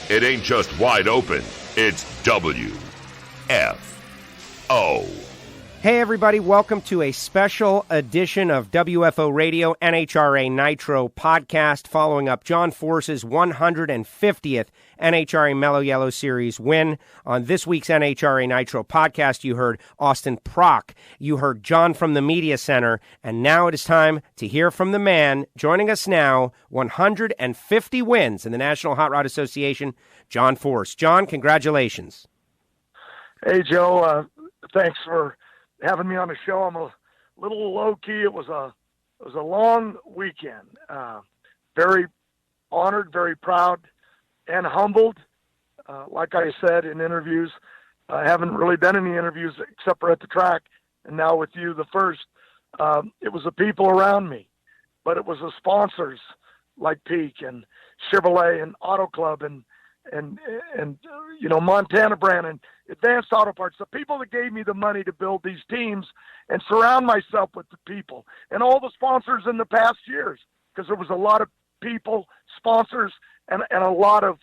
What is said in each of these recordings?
It ain't just wide open, it's WFO. Hey everybody, welcome to a special edition of WFO Radio NHRA Nitro podcast following up John Force's 150th NHRA Mello Yello Series win. On this week's NHRA Nitro podcast, you heard Austin Prock, you heard John from the Media Center, and now it is time to hear from the man joining us now, 150 wins in the National Hot Rod Association, John Force. John, congratulations. Hey, Joe. Thanks for having me on the show. I'm a little low key. It was a long weekend. Very honored, very proud, and humbled. Like I said in interviews, I haven't really done any interviews except for at the track, and now with you, the first. It was the people around me, but it was the sponsors like Peak and Chevrolet and Auto Club and you know, Montana brand and Advanced Auto Parts, the people that gave me the money to build these teams and surround myself with the people, and all the sponsors in the past years, because there was a lot of people, sponsors, and a lot of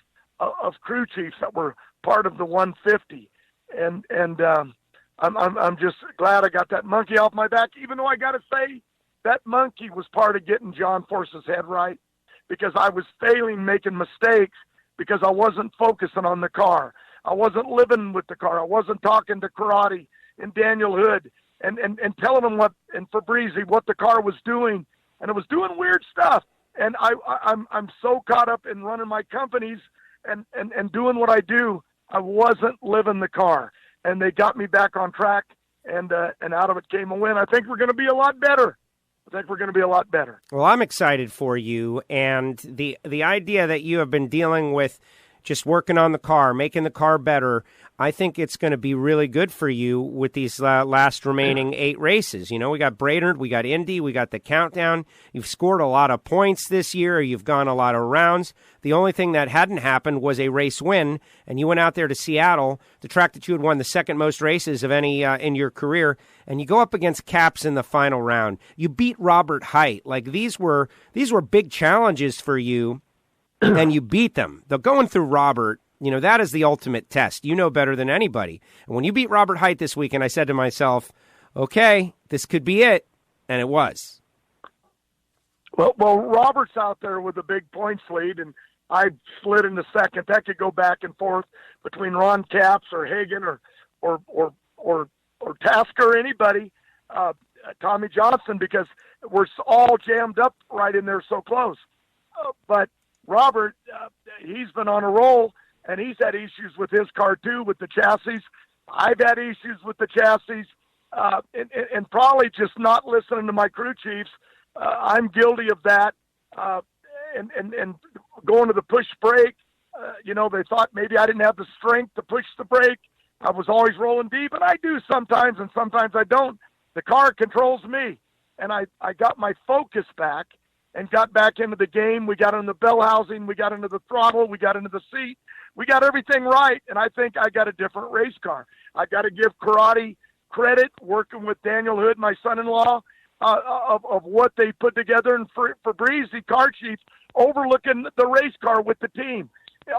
crew chiefs that were part of the 150. And I'm just glad I got that monkey off my back, even though I got to say that monkey was part of getting John Force's head right, because I was failing, making mistakes, because I wasn't focusing on the car. I wasn't living with the car. I wasn't talking to Karate and Daniel Hood and telling them and Fabrizi what the car was doing. And it was doing weird stuff. And I'm so caught up in running my companies and doing what I do. I wasn't living the car. And they got me back on track, and out of it came a win. I think we're going to be a lot better. Well, I'm excited for you, and the idea that you have been dealing with just working on the car, making the car better, I think it's going to be really good for you with these last remaining 8 races. You know, we got Brainerd, we got Indy, we got the Countdown. You've scored a lot of points this year. You've gone a lot of rounds. The only thing that hadn't happened was a race win, and you went out there to Seattle, the track that you had won the second most races of any in your career, and you go up against Caps in the final round. You beat Robert Height. Like, these were big challenges for you, and you beat them. Though going through Robert, you know, that is the ultimate test. You know better than anybody. And when you beat Robert Height this weekend, I said to myself, okay, this could be it. And it was. Well, Robert's out there with a big points lead, and I slid in the second. That could go back and forth between Ron Capps or Hagan or Tasker or anybody, Tommy Johnson, because we're all jammed up right in there so close. But Robert, he's been on a roll, and he's had issues with his car too, with the chassis. I've had issues with the chassis, and probably just not listening to my crew chiefs. I'm guilty of that, and going to the push brake. You know, they thought maybe I didn't have the strength to push the brake. I was always rolling deep, and I do sometimes, and sometimes I don't. The car controls me, and I got my focus back and got back into the game. We got into the bell housing. We got into the throttle. We got into the seat. We got everything right, and I think I got a different race car. I got to give Karate credit, working with Daniel Hood, my son-in-law, of what they put together, and Fabrizi, car chief, overlooking the race car with the team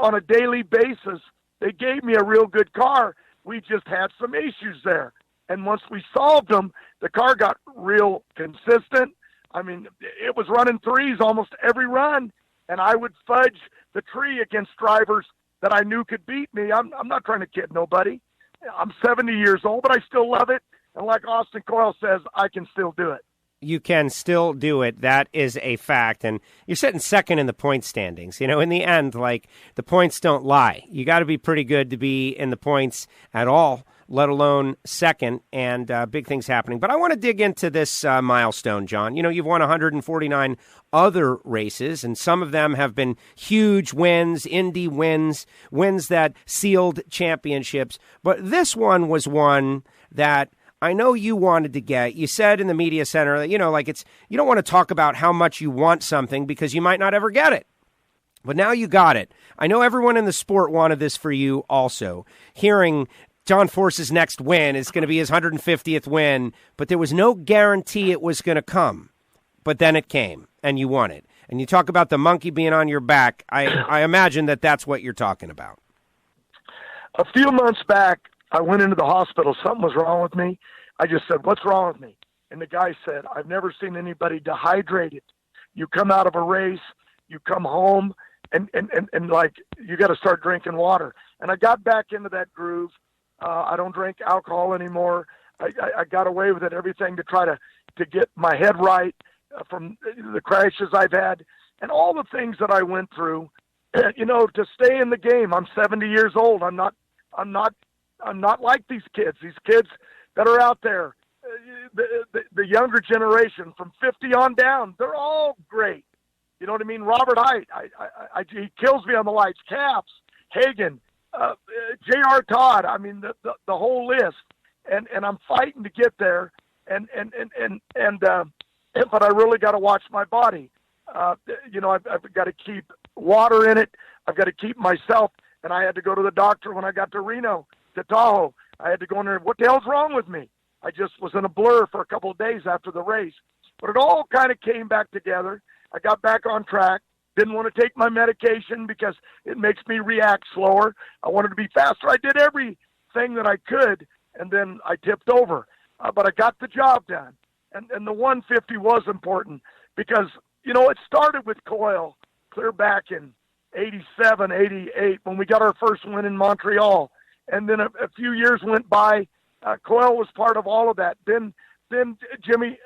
on a daily basis. They gave me a real good car. We just had some issues there. And once we solved them, the car got real consistent. I mean, it was running threes almost every run, and I would fudge the tree against drivers that I knew could beat me. I'm not trying to kid nobody. I'm 70 years old, but I still love it. And like Austin Coyle says, I can still do it. You can still do it. That is a fact. And you're sitting second in the point standings. You know, in the end, like, the points don't lie. You got to be pretty good to be in the points at all, let alone second, and big things happening. But I want to dig into this milestone, John. You know, you've won 149 other races, and some of them have been huge wins, Indy wins, wins that sealed championships. But this one was one that I know you wanted to get. You said in the media center that, you know, like, it's, you don't want to talk about how much you want something because you might not ever get it. But now you got it. I know everyone in the sport wanted this for you also. Hearing John Force's next win is going to be his 150th win, but there was no guarantee it was going to come. But then it came, and you won it. And you talk about the monkey being on your back. I imagine that's what you're talking about. A few months back, I went into the hospital. Something was wrong with me. I just said, "What's wrong with me?" And the guy said, "I've never seen anybody dehydrated. You come out of a race, you come home, and like, you got to start drinking water." And I got back into that groove. I don't drink alcohol anymore. I got away with it, everything to try to get my head right from the crashes I've had and all the things that I went through, to stay in the game. I'm 70 years old. I'm not like these kids. These kids that are out there, the younger generation from 50 on down, they're all great. You know what I mean? Robert Height, he kills me on the lights. Caps, Hagen, J.R. Todd. I mean, the whole list. And I'm fighting to get there. But I really got to watch my body. I've got to keep water in it. I've got to keep myself. And I had to go to the doctor when I got to Reno, to Tahoe. I had to go in there. What the hell's wrong with me? I just was in a blur for a couple of days after the race. But it all kind of came back together. I got back on track. Didn't want to take my medication because it makes me react slower. I wanted to be faster. I did everything that I could, and then I tipped over. But I got the job done. And the 150 was important because, it started with Coyle clear back in 87, 88 when we got our first win in Montreal. And then a few years went by. Coyle was part of all of that. Then Bernie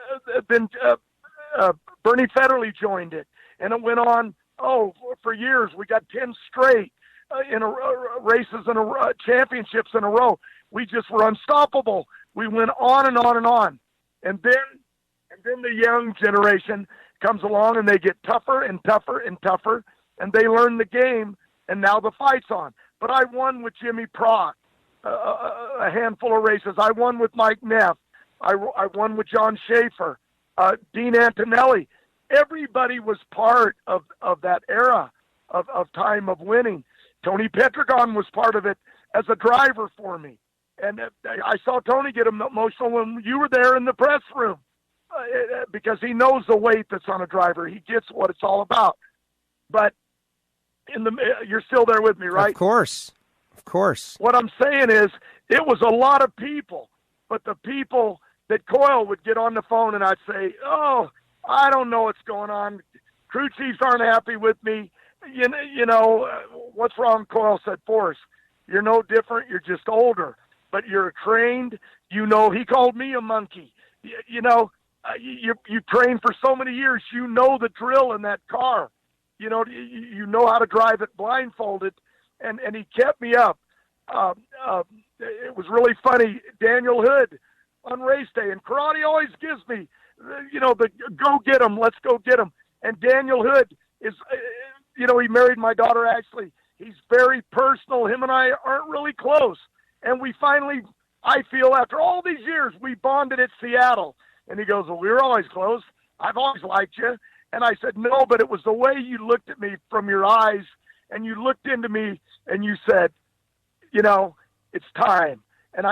Federley joined it. And it went on, for years. We got 10 straight races and championships in a row. We just were unstoppable. We went on and on and on. And then the young generation comes along and they get tougher and tougher and tougher, and they learn the game, and now the fight's on. But I won with Jimmy Prock a handful of races. I won with Mike Neff. I won with John Schaefer, Dean Antonelli. Everybody was part of that era of time of winning. Tony Petragon was part of it as a driver for me. And I saw Tony get emotional when you were there in the press room because he knows the weight that's on a driver. He gets what it's all about. But you're still there with me, right? Of course. What I'm saying is it was a lot of people, but the people that Coyle would get on the phone and I'd say, "Oh, I don't know what's going on. Crew chiefs aren't happy with me. What's wrong?" Coyle said, "Forrest, you're no different. You're just older. But you're trained, he called me a monkey. You train for so many years, the drill in that car. You know how to drive it blindfolded. And he kept me up. It was really funny. Daniel Hood on race day, and karate always gives me, the go get him, let's go get him. And Daniel Hood is, he married my daughter Ashley. He's very personal. Him and I aren't really close. And we finally, I feel, after all these years, we bonded at Seattle. And he goes, "Well, we were always close. I've always liked you." And I said, "No, but it was the way you looked at me from your eyes, and you looked into me, and you said, it's time." And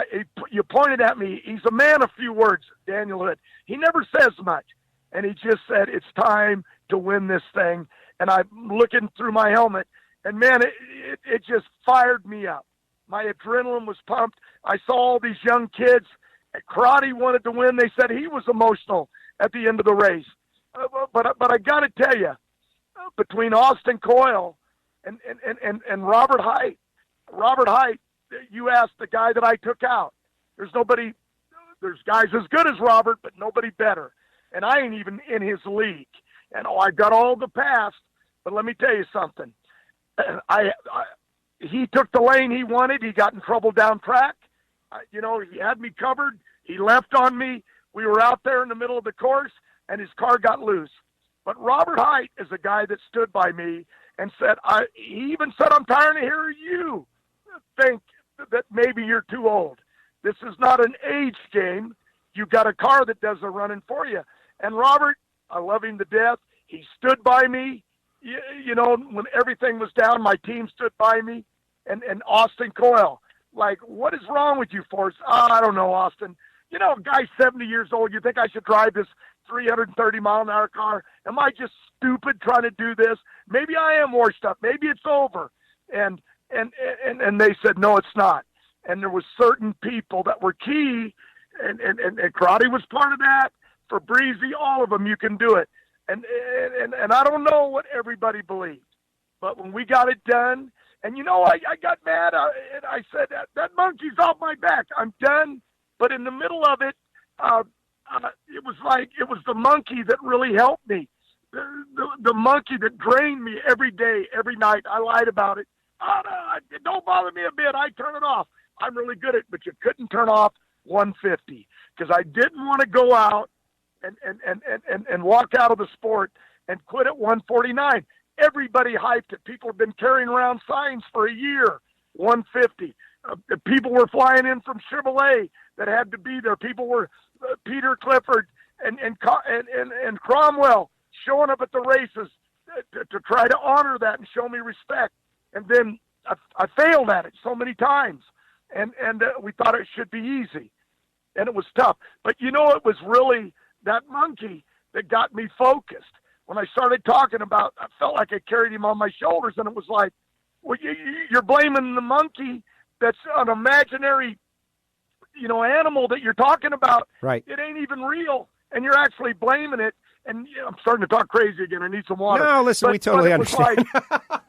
you pointed at me. He's a man of few words, Daniel Hood. He never says much. And he just said, "It's time to win this thing." And I'm looking through my helmet, and, man, it just fired me up. My adrenaline was pumped. I saw all these young kids. Karate wanted to win. They said he was emotional at the end of the race. But I got to tell you, between Austin Coyle and Robert Height, you asked the guy that I took out. There's guys as good as Robert, but nobody better. And I ain't even in his league. And I got all the past, but let me tell you something. He took the lane he wanted. He got in trouble down track. He had me covered. He left on me. We were out there in the middle of the course, and his car got loose. But Robert Height is a guy that stood by me and said, he even said, "I'm tired of hearing you think that maybe you're too old. This is not an age game. You got a car that does the running for you." And Robert, I love him to death. He stood by me. When everything was down, my team stood by me. And Austin Coyle, like, "What is wrong with you, Forrest?" "I don't know, Austin. Guy's 70 years old. You think I should drive this 330-mile-an-hour car? Am I just stupid trying to do this? Maybe I am washed up. Maybe it's over. And they said, no, it's not. And there was certain people that were key, and Karate was part of that. For Breezy, all of them, you can do it. And I don't know what everybody believed. But when we got it done, and I got mad, and I said, that monkey's off my back. I'm done. But in the middle of it, it was like it was the monkey that really helped me. The monkey that drained me every day, every night. I lied about it. It don't bother me a bit. I turn it off. I'm really good at it, but you couldn't turn off 150 because I didn't want to go out and walk out of the sport and quit at 149. Everybody hyped it. People have been carrying around signs for a year. 150. People were flying in from Chevrolet that had to be there. People were Peter Clifford and Cromwell showing up at the races to try to honor that and show me respect. And then I failed at it so many times, and we thought it should be easy, and it was tough. But it was really that monkey that got me focused. When I started talking about, I felt like I carried him on my shoulders, and it was like, well, you're blaming the monkey that's an imaginary, animal that you're talking about. Right. It ain't even real, and you're actually blaming it. And I'm starting to talk crazy again. I need some water. No, listen, we totally understand. Like,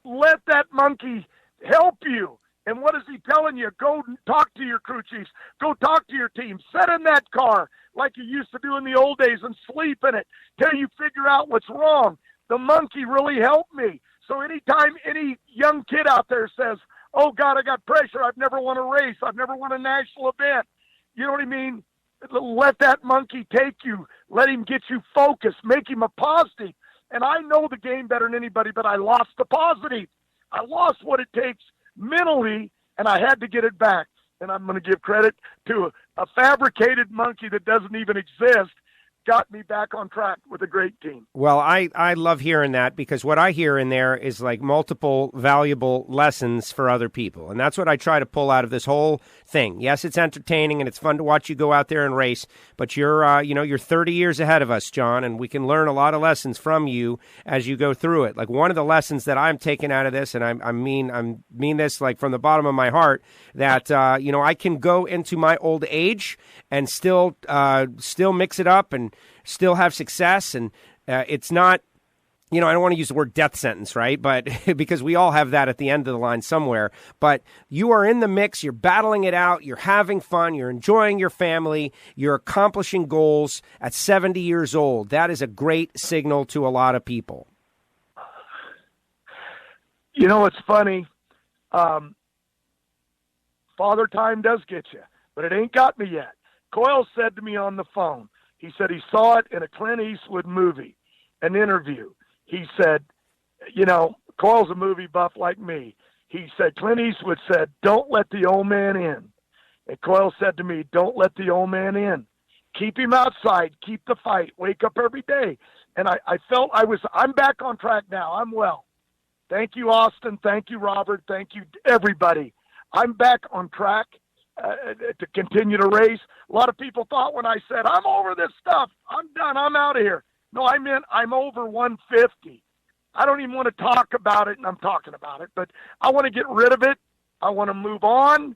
let that monkey help you. And what is he telling you? Go talk to your crew chiefs. Go talk to your team. Sit in that car like you used to do in the old days and sleep in it till you figure out what's wrong. The monkey really helped me. So anytime any young kid out there says, oh, God, I got pressure. I've never won a race. I've never won a national event. You know what I mean? Let that monkey take you. Let him get you focused. Make him a positive. And I know the game better than anybody, but I lost the positive. I lost what it takes mentally, and I had to get it back. And I'm going to give credit to a fabricated monkey that doesn't even exist, got me back on track with a great team. Well, I love hearing that because what I hear in there is like multiple valuable lessons for other people. And that's what I try to pull out of this whole thing. Yes, it's entertaining and it's fun to watch you go out there and race, but you're 30 years ahead of us, John, and we can learn a lot of lessons from you as you go through it. Like one of the lessons that I'm taking out of this, and I mean this like from the bottom of my heart, that I can go into my old age and still mix it up and still have success. And it's not, I don't want to use the word death sentence, right? But because we all have that at the end of the line somewhere. But you are in the mix. You're battling it out. You're having fun. You're enjoying your family. You're accomplishing goals at 70 years old. That is a great signal to a lot of people. It's funny. Father time does get you, but it ain't got me yet. Coyle said to me on the phone, he said he saw it in a Clint Eastwood movie, an interview. He said, Coyle's a movie buff like me. He said, Clint Eastwood said, don't let the old man in. And Coyle said to me, don't let the old man in. Keep him outside. Keep the fight. Wake up every day. And I felt I'm back on track now. I'm well. Thank you, Austin. Thank you, Robert. Thank you, everybody. I'm back on track. To continue to race. A lot of people thought when I said, I'm over this stuff, I'm done, I'm out of here. No, I meant I'm over 150. I don't even want to talk about it, and I'm talking about it, but I want to get rid of it. I want to move on.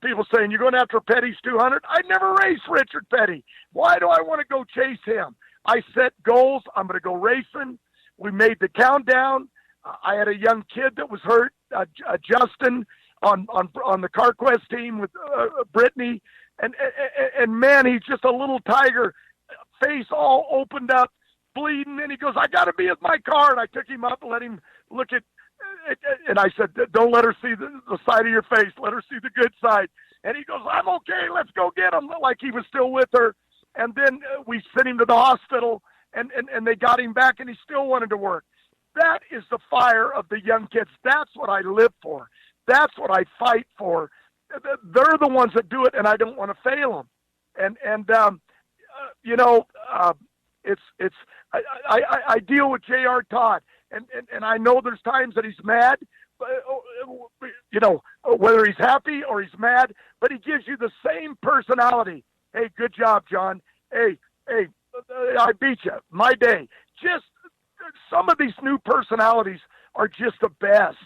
People saying, you're going after Petty's 200. I never raced Richard Petty. Why do I want to go chase him? I set goals. I'm going to go racing. We made the countdown. I had a young kid that was hurt, Justin, on the CarQuest team with Brittany, and man, he's just a little tiger, face all opened up, bleeding, and he goes, I got to be at my car, and I took him up and let him look at, and I said, don't let her see the side of your face, let her see the good side, and he goes, I'm okay, let's go get him, like he was still with her, and then we sent him to the hospital, and they got him back, and he still wanted to work. That is the fire of the young kids. That's what I live for. That's what I fight for. They're the ones that do it, and I don't want to fail them. I deal with J.R. Todd, and I know there's times that he's mad, whether he's happy or he's mad, but he gives you the same personality. Hey, good job, John. Hey, I beat you. My day. Just some of these new personalities are just the best.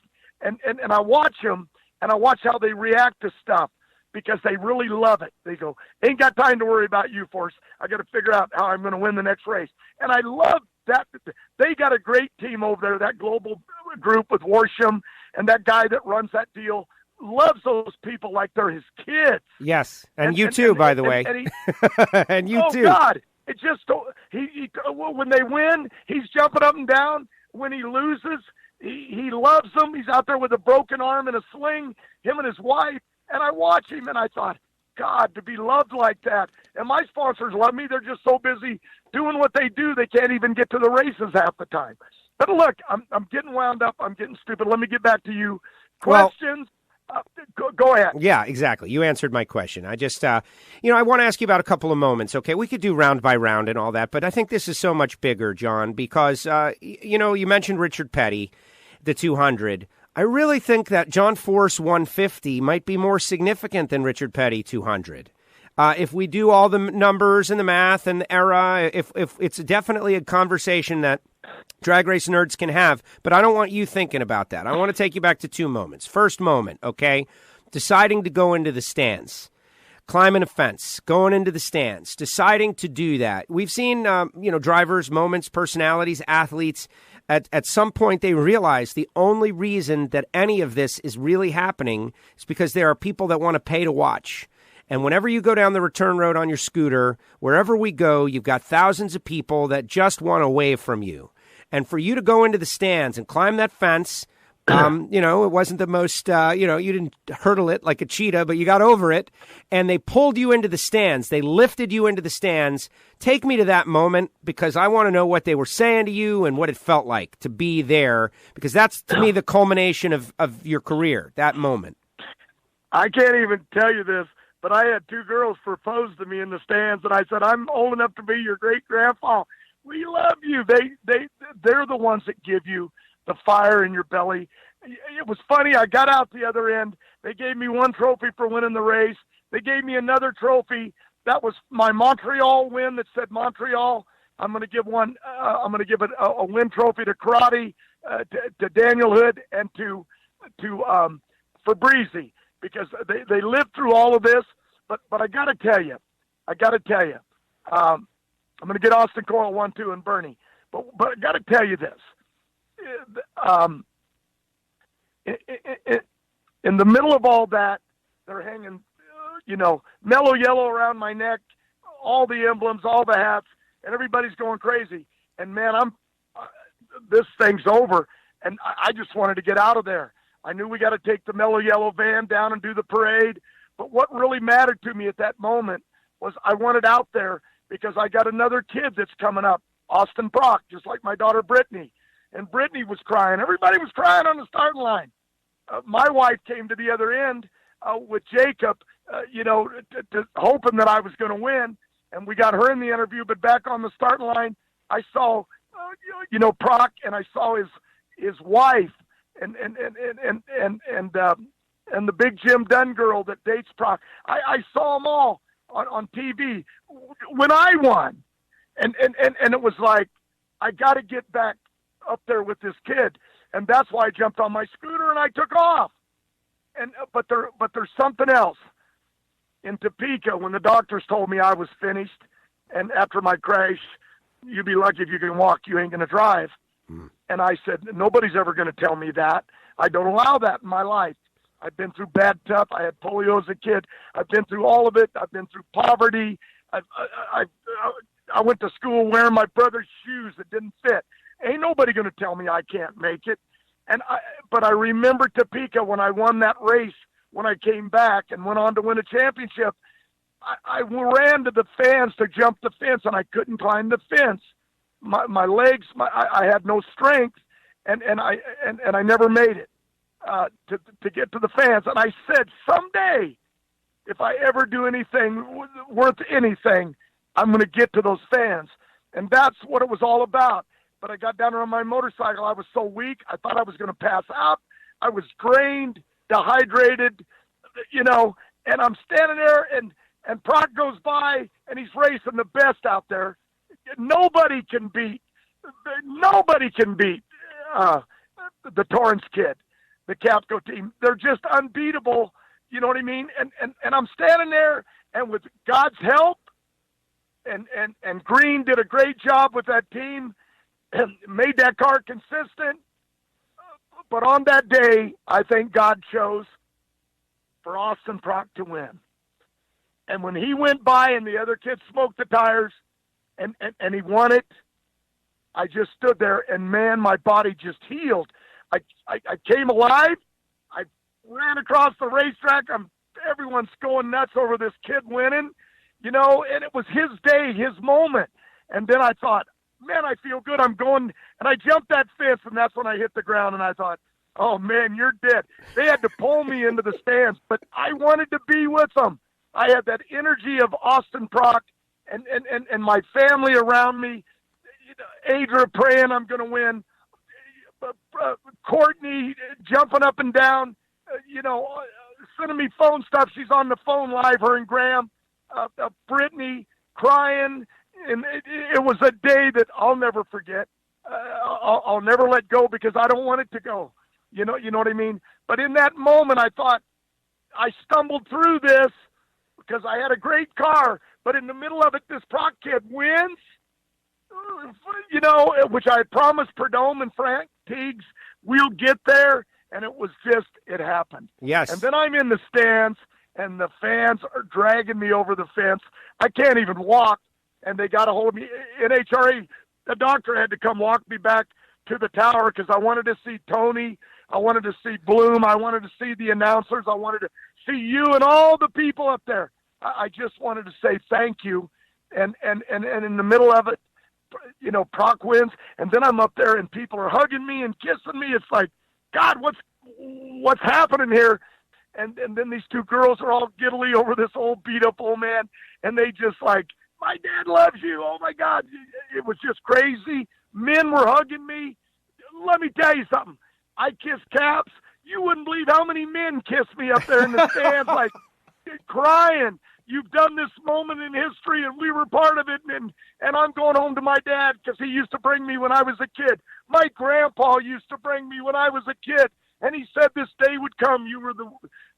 And I watch them, and I watch how they react to stuff because they really love it. They go, ain't got time to worry about you, Force. I got to figure out how I'm going to win the next race. And I love that. They got a great team over there, that global group with Warsham, and that guy that runs that deal loves those people like they're his kids. Yes, and you too, by the way. And you too. Oh, God. It just, he when they win, he's jumping up and down. When he loses, he loves them. He's out there with a broken arm and a sling, him and his wife. And I watch him, and I thought, God, to be loved like that. And my sponsors love me. They're just so busy doing what they do, they can't even get to the races half the time. But look, I'm getting wound up. I'm getting stupid. Let me get back to you. Questions? Go ahead. Yeah, exactly. You answered my question. I just, I want to ask you about a couple of moments, okay? We could do round by round and all that, but I think this is so much bigger, John, because, you mentioned Richard Petty, the 200. I really think that John Force 150 might be more significant than Richard Petty 200. If we do all the numbers and the math and the era, if it's definitely a conversation that drag race nerds can have, but I don't want you thinking about that. I want to take you back to two moments. First moment, okay? Deciding to go into the stands, climbing a fence, going into the stands, deciding to do that. We've seen, drivers, moments, personalities, athletes. At some point, they realize the only reason that any of this is really happening is because there are people that want to pay to watch. And whenever you go down the return road on your scooter, wherever we go, you've got thousands of people that just want to wave from you. And for you to go into the stands and climb that fence, it wasn't the most, you didn't hurdle it like a cheetah, but you got over it. And they pulled you into the stands. They lifted you into the stands. Take me to that moment because I want to know what they were saying to you and what it felt like to be there, because that's, to me, the culmination of your career, that moment. I can't even tell you this, but I had two girls propose to me in the stands, and I said, I'm old enough to be your great-grandpa. We love you. They're the ones that give you the fire in your belly. It was funny. I got out the other end. They gave me one trophy for winning the race. They gave me another trophy. That was my Montreal win that said Montreal. I'm going to give one. I'm going to give a win trophy to Karate, to Daniel Hood, and to Fabrizi, because they lived through all of this. But I got to tell you, I'm going to get Austin Coyle 1-2 and Bernie. But I got to tell you this. In the middle of all that, they're hanging, Mello Yello around my neck, all the emblems, all the hats, and everybody's going crazy. And man, this thing's over, and I just wanted to get out of there. I knew we got to take the Mello Yello van down and do the parade. But what really mattered to me at that moment was I wanted out there because I got another kid that's coming up, Austin Brock, just like my daughter Brittany. And Brittany was crying. Everybody was crying on the starting line. My wife came to the other end with Jacob, hoping that I was going to win. And we got her in the interview. But back on the starting line, I saw, Brock, and I saw his wife, and the big Jim Dunn girl that dates Brock. I saw them all on TV when I won, and it was like, I got to get back up there with this kid, and that's why I jumped on my scooter and I took off. And but there's something else. In Topeka, when the doctors told me I was finished, and after my crash, you'd be lucky if you can walk, you ain't going to drive. And I said, nobody's ever going to tell me that. I don't allow that in my life. I've been through bad tough. I had polio as a kid. I've been through all of it. I've been through poverty. I went to school wearing my brother's shoes that didn't fit. Ain't nobody going to tell me I can't make it. But I remember Topeka when I won that race, when I came back and went on to win a championship. I ran to the fence to jump the fence, and I couldn't climb the fence. My legs, I had no strength, and I never made it to get to the fence. And I said, someday, if I ever do anything worth anything, I'm going to get to those fans. And that's what it was all about. But I got down on my motorcycle. I was so weak, I thought I was going to pass out. I was drained, dehydrated, and I'm standing there, and Brock goes by, and he's racing the best out there. nobody can beat the Torrance kid, the Capco team. They're just unbeatable. You know what I mean? And I'm standing there, and with God's help, and Green did a great job with that team and made that car consistent. But on that day, I think God chose for Austin Prock to win. And when he went by and the other kids smoked the tires and he won it, I just stood there, and, man, my body just healed. I came alive. I ran across the racetrack. Everyone's going nuts over this kid winning, you know, and it was his day, his moment. And then I thought, man, I feel good. I'm going, and I jumped that fence, and that's when I hit the ground, and I thought, oh, man, you're dead. They had to pull me into the stands, but I wanted to be with them. I had that energy of Austin Prock and my family around me. Adria praying I'm going to win. Courtney jumping up and down, sending me phone stuff. She's on the phone live, her and Graham. Brittany crying. And it was a day that I'll never forget. I'll never let go because I don't want it to go. You know what I mean? But in that moment, I thought I stumbled through this because I had a great car. But in the middle of it, this Prock kid wins. Which I promised Perdome and Frank Teagues, we'll get there, and it happened. Yes. And then I'm in the stands, and the fans are dragging me over the fence. I can't even walk, and they got a hold of me. NHRA, the doctor had to come walk me back to the tower because I wanted to see Tony. I wanted to see Bloom. I wanted to see the announcers. I wanted to see you and all the people up there. I just wanted to say thank you. And in the middle of it, Prock wins, and then I'm up there and people are hugging me and kissing me. It's like, God, what's happening here? And then these two girls are all giddily over this old beat up old man, and they just like, my dad loves you. Oh my God. It was just crazy. Men were hugging me. Let me tell you something. I kissed Caps. You wouldn't believe how many men kissed me up there in the stands, like crying. You've done this moment in history, and we were part of it, and I'm going home to my dad because he used to bring me when I was a kid. My grandpa used to bring me when I was a kid, and he said this day would come.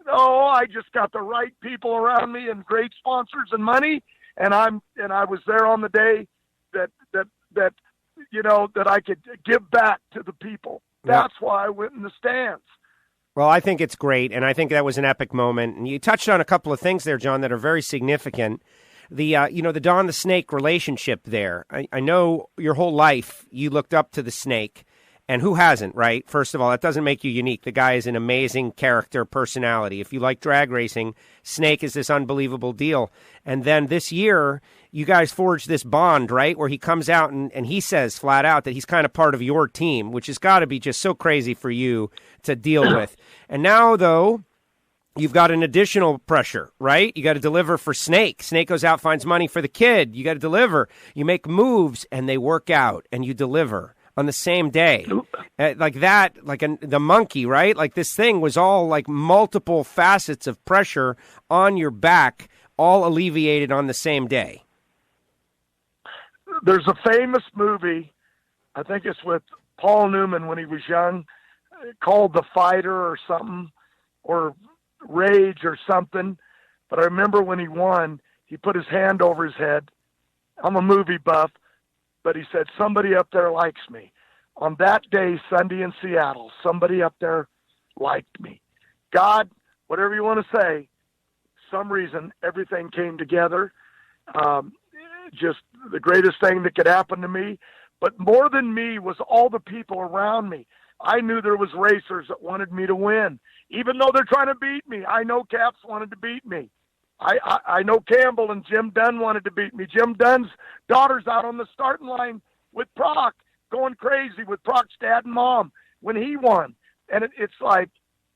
I just got the right people around me and great sponsors and money, and I was there on the day that I could give back to the people. That's why I went in the stands. Well, I think it's great, and I think that was an epic moment. And you touched on a couple of things there, John, that are very significant. The Don the Snake relationship there. I know your whole life you looked up to the Snake, and who hasn't, right? First of all, that doesn't make you unique. The guy is an amazing character, personality. If you like drag racing, Snake is this unbelievable deal. And then this year, you guys forged this bond, right, where he comes out and he says flat out that he's kind of part of your team, which has got to be just so crazy for you to deal with. And now, though, you've got an additional pressure, right? You got to deliver for Snake. Snake goes out, finds money for the kid. You got to deliver. You make moves, and they work out, and you deliver on the same day. Like that, like the monkey, right? Like this thing was all like multiple facets of pressure on your back, all alleviated on the same day. There's a famous movie, I think it's with Paul Newman when he was young, called The Fighter or something, or Rage or something. But I remember when he won, he put his hand over his head. I'm a movie buff, but he said, somebody up there likes me. On that day, Sunday in Seattle, somebody up there liked me. God, whatever you want to say, some reason everything came together. Just the greatest thing that could happen to me. But more than me was all the people around me. I knew there was racers that wanted me to win. Even though they're trying to beat me, I know Caps wanted to beat me. I know Campbell and Jim Dunn wanted to beat me. Jim Dunn's daughter's out on the starting line with Prock, going crazy with Prock's dad and mom when he won. And it's like,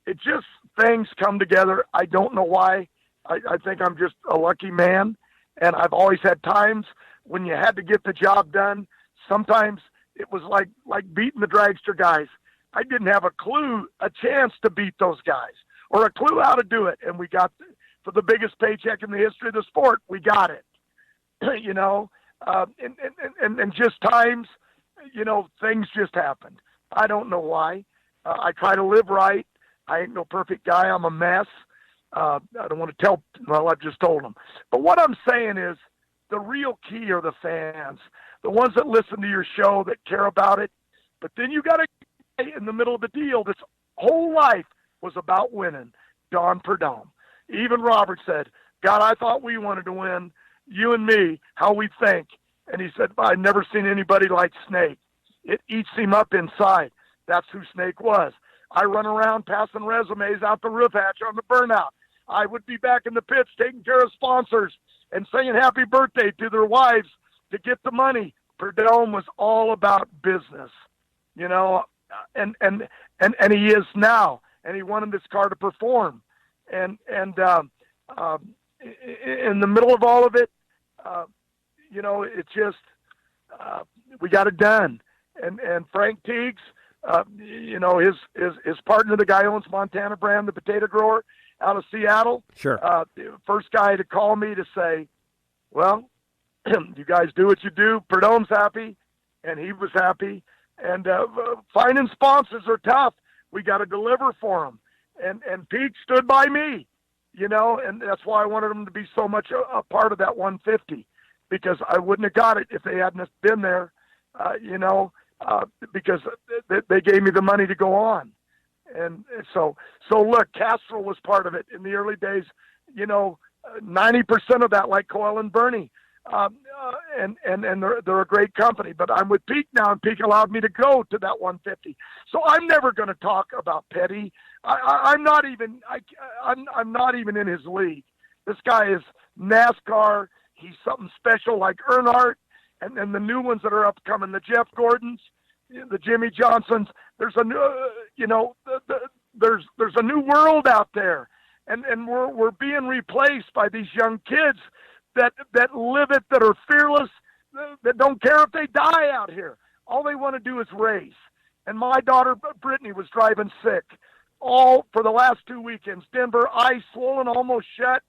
it just, things come together. I don't know why. I think I'm just a lucky man. And I've always had times when you had to get the job done. Sometimes it was like beating the dragster guys. I didn't have a chance to beat those guys or a clue how to do it. And we got, for the biggest paycheck in the history of the sport, we got it. And just times, things just happened. I don't know why. I try to live right. I ain't no perfect guy. I'm a mess. I don't want to tell. Well, I've just told them. But what I'm saying is, the real key are the fans, the ones that listen to your show, that care about it. But then you got to get in the middle of the deal. This whole life was about winning. Don Perdome. Even Robert said, God, I thought we wanted to win. You and me, how we think. And he said, I've never seen anybody like Snake. It eats him up inside. That's who Snake was. I run around passing resumes out the roof hatch on the burnout. I would be back in the pits taking care of sponsors and saying happy birthday to their wives to get the money. Perdome was all about business, and he is now, and he wanted this car to perform. And in the middle of all of it, it's just, we got it done. And Frank Teagues, his partner, the guy who owns Montana Brand, the potato grower out of Seattle. Sure. First guy to call me to say, well, you guys do what you do. Perdome's happy, and he was happy. And finding sponsors are tough. We got to deliver for them. And Pete stood by me, and that's why I wanted him to be so much a part of that 150, because I wouldn't have got it if they hadn't been there, because they gave me the money to go on. And so look, Castro was part of it in the early days, 90% of that, like Coyle and Bernie. And they're a great company, but I'm with Pete now, and Pete allowed me to go to that 150. So I'm never going to talk about Petty. I'm not even in his league. This guy is NASCAR. He's something special, like Earnhardt, and then the new ones that are upcoming, the Jeff Gordons, the Jimmy Johnsons. There's a new, there's a new world out there, and we're being replaced by these young kids that live it, that are fearless, that don't care if they die out here. All they want to do is race. And my daughter, Brittany, was driving sick all for the last 2 weekends. Denver, eyes swollen, almost shut.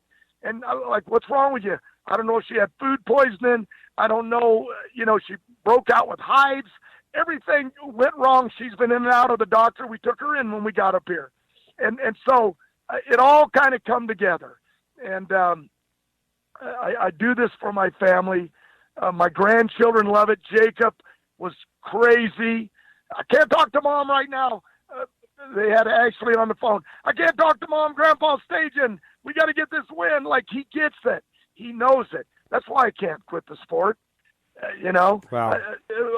And I'm like, what's wrong with you? I don't know if she had food poisoning. I don't know, she broke out with hives. Everything went wrong. She's been in and out of the doctor. We took her in when we got up here. And so it all kind of come together. And I do this for my family. My grandchildren love it. Jacob was crazy. I can't talk to Mom right now. They had Ashley on the phone. I can't talk to Mom. Grandpa's staging. We got to get this win. Like, he gets it. He knows it. That's why I can't quit the sport. Wow.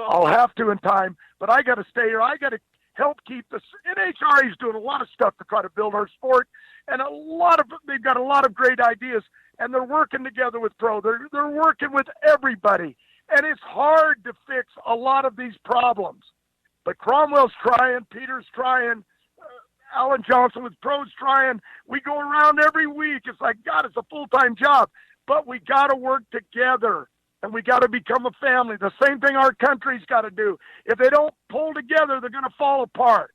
I'll have to in time, but I got to stay here. I got to help keep the NHRA is doing a lot of stuff to try to build our sport, and they've got a lot of great ideas, and they're working together with Pro. They're working with everybody, and it's hard to fix a lot of these problems. But Cromwell's trying, Peter's trying, Alan Johnson with Pro's trying. We go around every week. It's like, God, it's a full-time job, but we got to work together. And we got to become a family. The same thing our country's got to do. If they don't pull together, they're going to fall apart.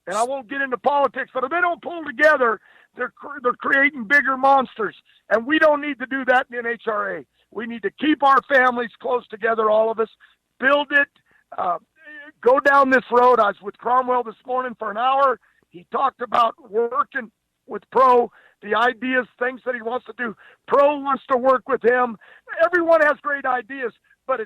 And I won't get into politics, but if they don't pull together, they're creating bigger monsters. And we don't need to do that in NHRA. We need to keep our families close together, all of us, build it, go down this road. I was with Cromwell this morning for an hour. He talked about working with Pro, the ideas, things that he wants to do. Pro wants to work with him. Everyone has great ideas, but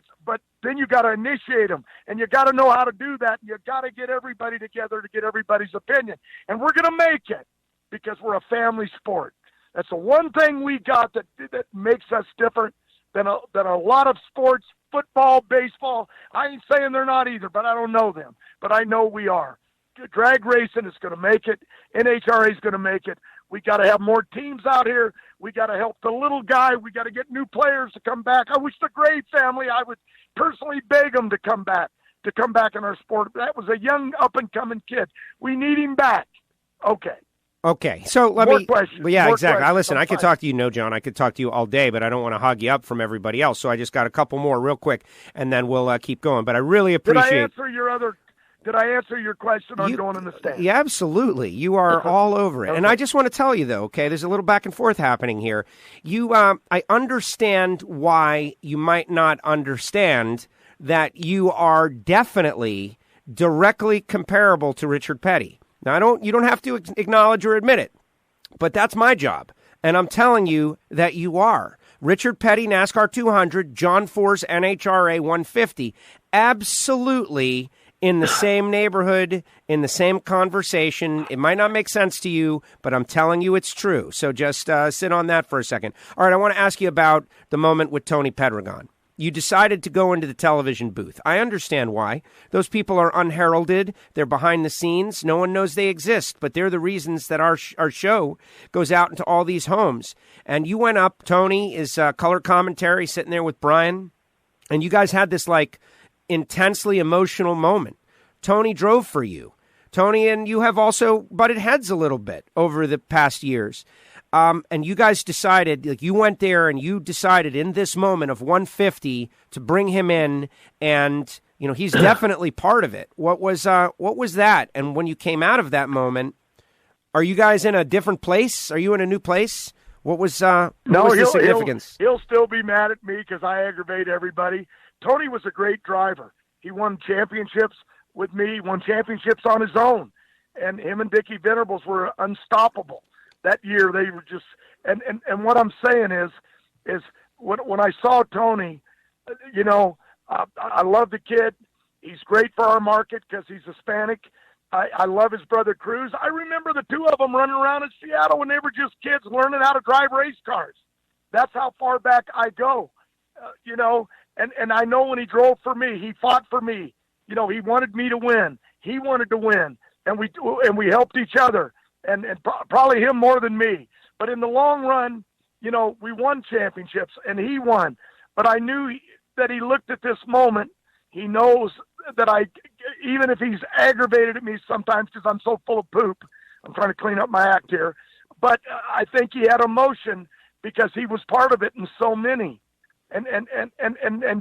then you got to initiate them, and you got to know how to do that. You got to get everybody together to get everybody's opinion, and we're going to make it because we're a family sport. That's the one thing we got that makes us different than a lot of sports, football, baseball. I ain't saying they're not either, but I don't know them. But I know we are. Drag racing is going to make it. NHRA is going to make it. We got to have more teams out here. We got to help the little guy. We got to get new players to come back. I wish the Gray family, I would personally beg them to come back in our sport. That was a young up-and-coming kid. We need him back. Okay. So let More me. questions. Yeah, More exactly. questions. Listen, I could talk to you, no, John. I could talk to you all day, but I don't want to hog you up from everybody else. So I just got a couple more real quick, and then we'll keep going. But I really Did appreciate. I answer your other? Did I answer your question on going in the stand? Yeah, absolutely. You are all over it. Okay. And I just want to tell you, though, okay, there's a little back and forth happening here. I understand why you might not understand that you are definitely directly comparable to Richard Petty. Now, you don't have to acknowledge or admit it, but that's my job. And I'm telling you that you are. Richard Petty, NASCAR 200, John Force, NHRA 150, absolutely in the same neighborhood, in the same conversation. It might not make sense to you, but I'm telling you it's true. So just sit on that for a second. All right, I want to ask you about the moment with Tony Pedregon. You decided to go into the television booth. I understand why. Those people are unheralded. They're behind the scenes. No one knows they exist, but they're the reasons that our show goes out into all these homes. And you went up. Tony is color commentary, sitting there with Brian. And you guys had this, intensely emotional moment. Tony drove for you. Tony and you have also butted heads a little bit over the past years. And you guys decided, you went there and you decided in this moment of 150 to bring him in, and he's definitely part of it. What was that? And when you came out of that moment, are you guys in a different place? Are you in a new place? What was the significance? He'll still be mad at me because I aggravate everybody. Tony was a great driver. He won championships with me, won championships on his own, and him and Dickie Venables were unstoppable. That year, they were just and what I'm saying is when I saw Tony, I love the kid. He's great for our market because he's Hispanic. I love his brother Cruz. I remember the two of them running around in Seattle when they were just kids learning how to drive race cars. That's how far back I go, And I know when he drove for me, he fought for me. He wanted me to win. He wanted to win, and we helped each other. And probably him more than me. But in the long run, we won championships, and he won. But I knew that he looked at this moment. He knows that even if he's aggravated at me sometimes because I'm so full of poop, I'm trying to clean up my act here. But I think he had emotion because he was part of it in so many. And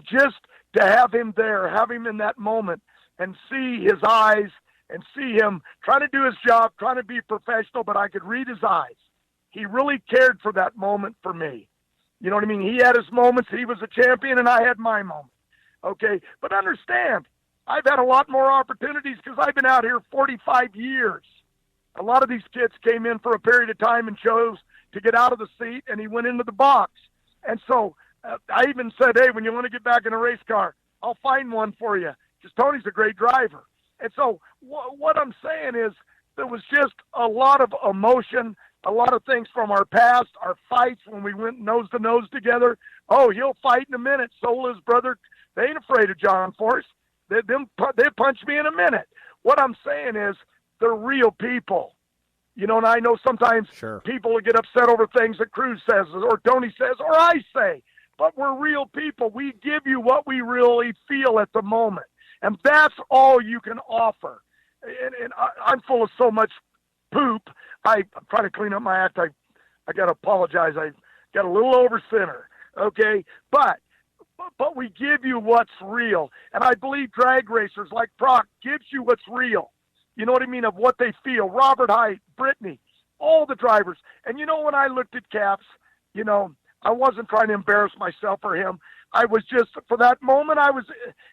just to have him there, have him in that moment and see his eyes and see him trying to do his job, trying to be professional, but I could read his eyes. He really cared for that moment for me. You know what I mean? He had his moments. He was a champion, and I had my moment. Okay? But understand, I've had a lot more opportunities because I've been out here 45 years. A lot of these kids came in for a period of time and chose to get out of the seat, and he went into the box. And so I even said, hey, when you want to get back in a race car, I'll find one for you because Tony's a great driver. And so what I'm saying is there was just a lot of emotion, a lot of things from our past, our fights when we went nose to nose together. Oh, he'll fight in a minute. So will his brother. They ain't afraid of John Force. They punch me in a minute. What I'm saying is they're real people. And I know sometimes people will get upset over things that Cruz says or Tony says or I say. But we're real people. We give you what we really feel at the moment. And that's all you can offer. And I'm full of so much poop. I'm trying to clean up my act. I got to apologize. I got a little over center. Okay? But we give you what's real. And I believe drag racers like Brock gives you what's real. You know what I mean? Of what they feel. Robert Height, Brittany, all the drivers. And when I looked at Caps, I wasn't trying to embarrass myself or him. I was just, for that moment,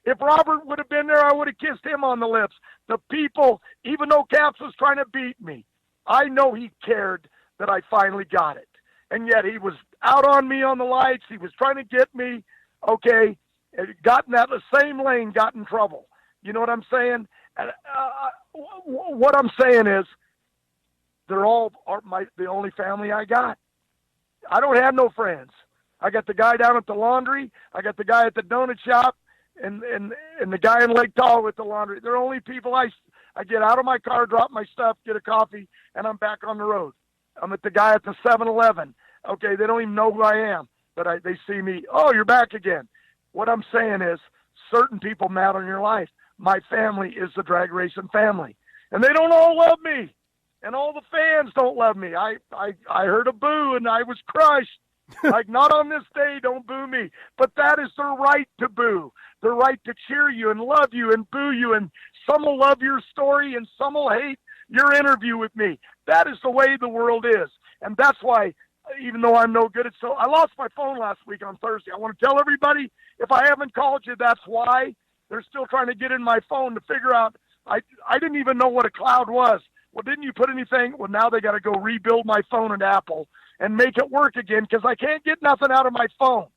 if Robert would have been there, I would have kissed him on the lips. The people, even though Caps was trying to beat me, I know he cared that I finally got it. And yet he was out on me on the lights. He was trying to get me, okay, got in that same lane, got in trouble. You know what I'm saying? And, what I'm saying is they're all the only family I got. I don't have no friends. I got the guy down at the laundry. I got the guy at the donut shop and the guy in Lake Tahoe at the laundry. They're only people I get out of my car, drop my stuff, get a coffee, and I'm back on the road. I'm at the guy at the 7-Eleven. Okay, they don't even know who I am, but they see me. Oh, you're back again. What I'm saying is certain people matter in your life. My family is the drag racing family, and they don't all love me, and all the fans don't love me. I heard a boo, and I was crushed. Like, not on this day, don't boo me. But that is their right to boo. Their right to cheer you and love you and boo you and some will love your story and some will hate your interview with me. That is the way the world is. And that's why, even though I'm no good at so, I lost my phone last week on Thursday. I want to tell everybody, if I haven't called you, that's why. They're still trying to get in my phone to figure out. I didn't even know what a cloud was. Well, didn't you put anything? Well, now they got to go rebuild my phone at Apple and make it work again because I can't get nothing out of my phone.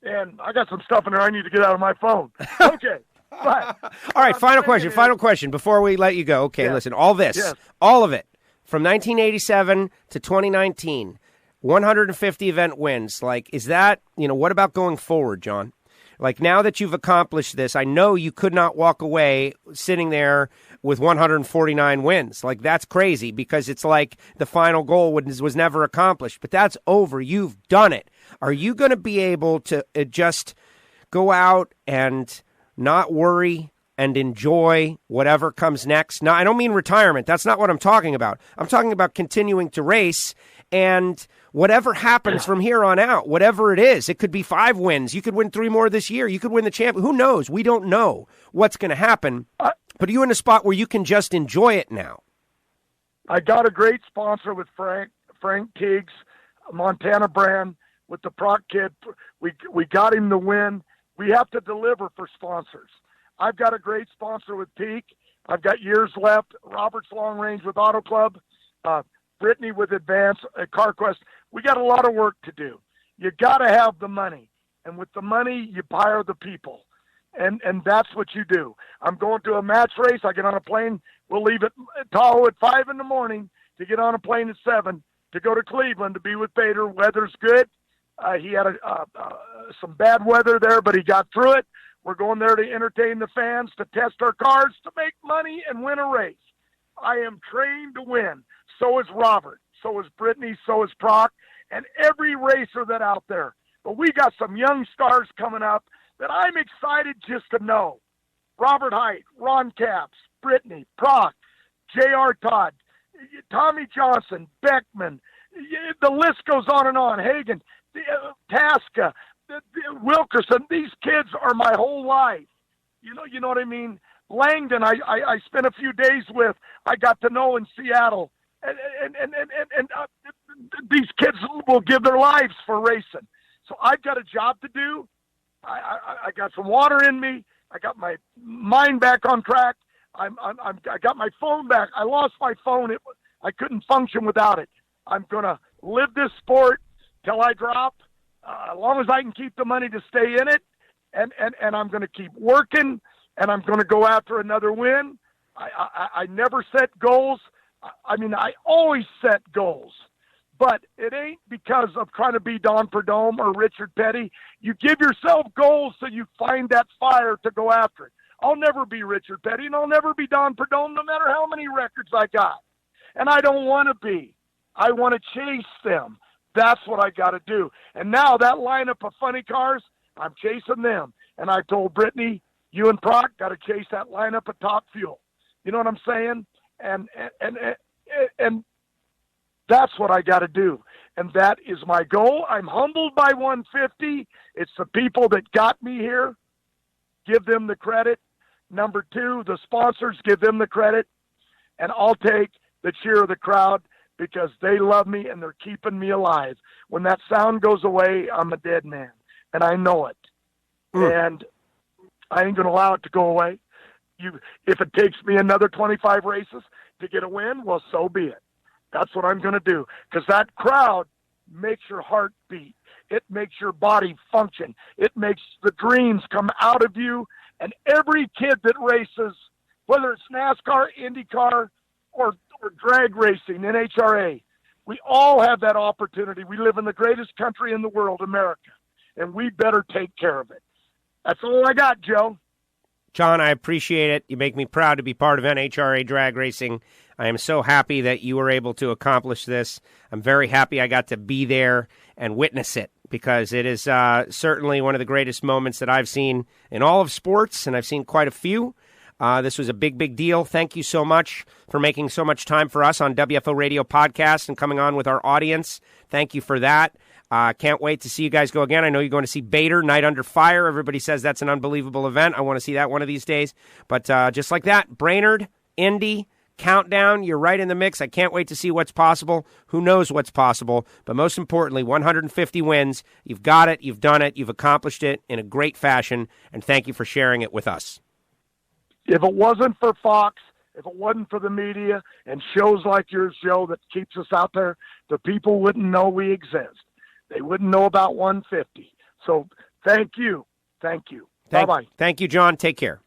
And I got some stuff in there I need to get out of my phone. Okay. But, all right, final question before we let you go. Okay, listen, all this, all of it, from 1987 to 2019, 150 event wins. Like, is that, what about going forward, John? Like, now that you've accomplished this, I know you could not walk away sitting there with 149 wins. Like, that's crazy because it's like the final goal was never accomplished. But that's over. You've done it. Are you going to be able to just go out and not worry and enjoy whatever comes next? Now, I don't mean retirement. That's not what I'm talking about. I'm talking about continuing to race and whatever happens from here on out, whatever it is. It could be 5 wins. You could win 3 more this year. You could win the champ. Who knows? We don't know what's going to happen. But are you in a spot where you can just enjoy it now? I got a great sponsor with Frank Teagues, Montana brand, with the Proc kid. We got him the win. We have to deliver for sponsors. I've got a great sponsor with Peak. I've got years left. Robert's Long Range with Auto Club. Brittany with Advance at CarQuest. We got a lot of work to do. You got to have the money. And with the money, you hire the people. And that's what you do. I'm going to a match race. I get on a plane. We'll leave at Tahoe at 5 in the morning to get on a plane at 7 to go to Cleveland to be with Bader. Weather's good. He had some bad weather there, but he got through it. We're going there to entertain the fans, to test our cars, to make money and win a race. I am trained to win. So is Robert. So is Brittany. So is Proc. And every racer that out there. But we got some young stars coming up that I'm excited just to know. Robert Height, Ron Capps, Brittany, Proc, J.R. Todd, Tommy Johnson, Beckman. The list goes on and on. Hagen, Tasca, Wilkerson. These kids are my whole life. You know what I mean? Langdon, I spent a few days with. I got to know in Seattle. And these kids will give their lives for racing. So I've got a job to do. I got some water in me. I got my mind back on track. I got my phone back. I lost my phone. I couldn't function without it. I'm going to live this sport till I drop, as long as I can keep the money to stay in it. And I'm going to keep working, and I'm going to go after another win. I never set goals. I mean, I always set goals, but it ain't because of trying to be Don Perdome or Richard Petty. You give yourself goals so you find that fire to go after it. I'll never be Richard Petty, and I'll never be Don Perdome, no matter how many records I got. And I don't want to be. I want to chase them. That's what I got to do. And now that lineup of funny cars, I'm chasing them. And I told Brittany, you and Proc got to chase that lineup of Top Fuel. You know what I'm saying? And that's what I got to do. And that is my goal. I'm humbled by 150. It's the people that got me here. Give them the credit. Number 2, the sponsors, give them the credit. And I'll take the cheer of the crowd because they love me and they're keeping me alive. When that sound goes away, I'm a dead man. And I know it. And I ain't going to allow it to go away. If it takes me another 25 races to get a win, well, so be it. That's what I'm going to do, because that crowd makes your heart beat. It makes your body function. It makes the dreams come out of you. And every kid that races, whether it's NASCAR, IndyCar, or drag racing, NHRA, we all have that opportunity. We live in the greatest country in the world, America, and we better take care of it. That's all I got, Joe. John, I appreciate it. You make me proud to be part of NHRA drag racing. I am so happy that you were able to accomplish this. I'm very happy I got to be there and witness it, because it is certainly one of the greatest moments that I've seen in all of sports, and I've seen quite a few. This was a big, big deal. Thank you so much for making so much time for us on WFO Radio Podcast and coming on with our audience. Thank you for that. Can't wait to see you guys go again. I know you're going to see Bader, Night Under Fire. Everybody says that's an unbelievable event. I want to see that one of these days. But just like that, Brainerd, Indy, Countdown, you're right in the mix. I can't wait to see what's possible. Who knows what's possible? But most importantly, 150 wins. You've got it. You've done it. You've accomplished it in a great fashion. And thank you for sharing it with us. If it wasn't for Fox, if it wasn't for the media and shows like your show that keeps us out there, the people wouldn't know we exist. They wouldn't know about 150. So thank you. Thank you. Bye-bye. Thank you, John. Take care.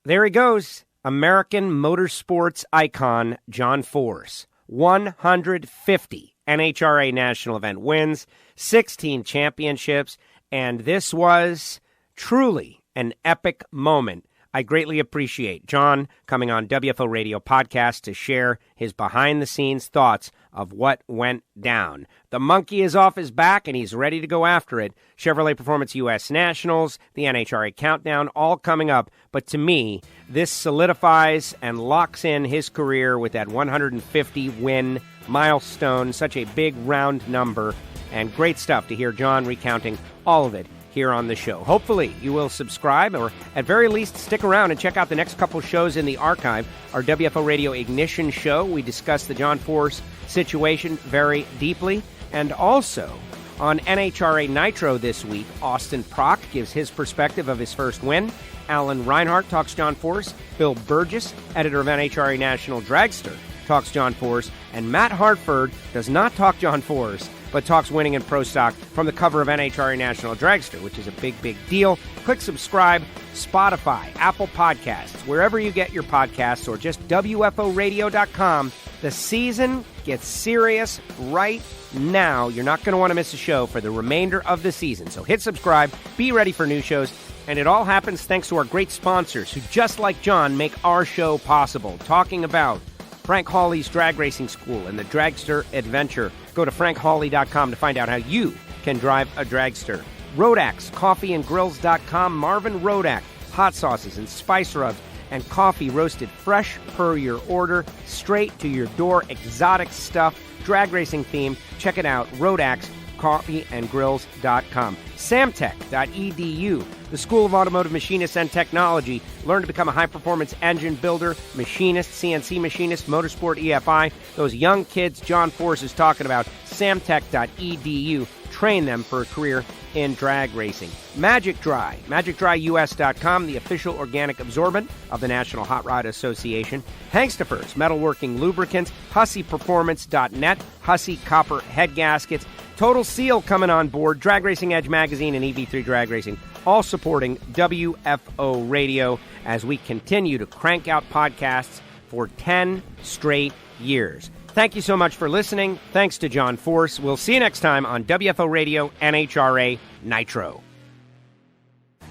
There he goes. American motorsports icon John Force. 150 NHRA national event wins, 16 championships, and this was truly an epic moment. I greatly appreciate John coming on WFO Radio podcast to share his behind-the-scenes thoughts of what went down. The monkey is off his back, and he's ready to go after it. Chevrolet Performance U.S. Nationals, the NHRA Countdown, all coming up. But to me, this solidifies and locks in his career with that 150-win milestone, such a big round number, and great stuff to hear John recounting all of it here on the show. Hopefully you will subscribe, or at very least stick around and check out the next couple shows in the archive. Our WFO Radio Ignition show, we discuss the John Force situation very deeply. And also on NHRA Nitro this week, Austin Prock gives his perspective of his first win. Alan Reinhart talks John Force. Bill Burgess, editor of NHRA National Dragster, talks John Force. And Matt Hartford does not talk John Force, but talks winning in Pro Stock from the cover of NHRA National Dragster, which is a big, big deal. Click subscribe, Spotify, Apple Podcasts, wherever you get your podcasts, or just WFOradio.com. The season gets serious right now. You're not going to want to miss a show for the remainder of the season. So hit subscribe, be ready for new shows, and it all happens thanks to our great sponsors who, just like John, make our show possible. Talking about Frank Hawley's Drag Racing School and the Dragster Adventure. Go to frankhawley.com to find out how you can drive a dragster. Rodax, coffeeandgrills.com. Marvin Rodak, hot sauces and spice rubs and coffee roasted fresh per your order, straight to your door. Exotic stuff, drag racing themed. Check it out, Rodax, coffeeandgrills.com. Samtech.edu, the School of Automotive Machinists and Technology. Learn to become a high-performance engine builder, machinist, CNC machinist, motorsport EFI. Those young kids John Force is talking about, samtech.edu. Train them for a career in drag racing. Magic Dry, magicdryus.com, the official organic absorbent of the National Hot Rod Association. Hangstafers, metalworking lubricants, HusseyPerformance.net, Hussey Copper Head Gaskets. Total Seal coming on board, Drag Racing Edge Magazine and EV3 Drag Racing, all supporting WFO Radio as we continue to crank out podcasts for 10 straight years. Thank you so much for listening. Thanks to John Force. We'll see you next time on WFO Radio NHRA Nitro.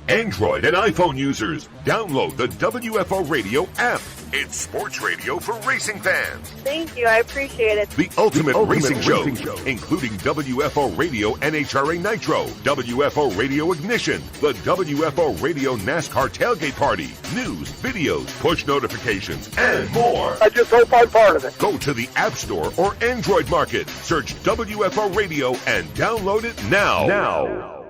Android and iPhone users, download the WFO Radio app. It's sports radio for racing fans. Thank you. I appreciate it. The ultimate racing show, including WFO Radio NHRA Nitro, WFO Radio Ignition, the WFO Radio NASCAR Tailgate Party, news, videos, push notifications, and more. I just hope I'm part of it. Go to the App Store or Android Market. Search WFO Radio and download it now.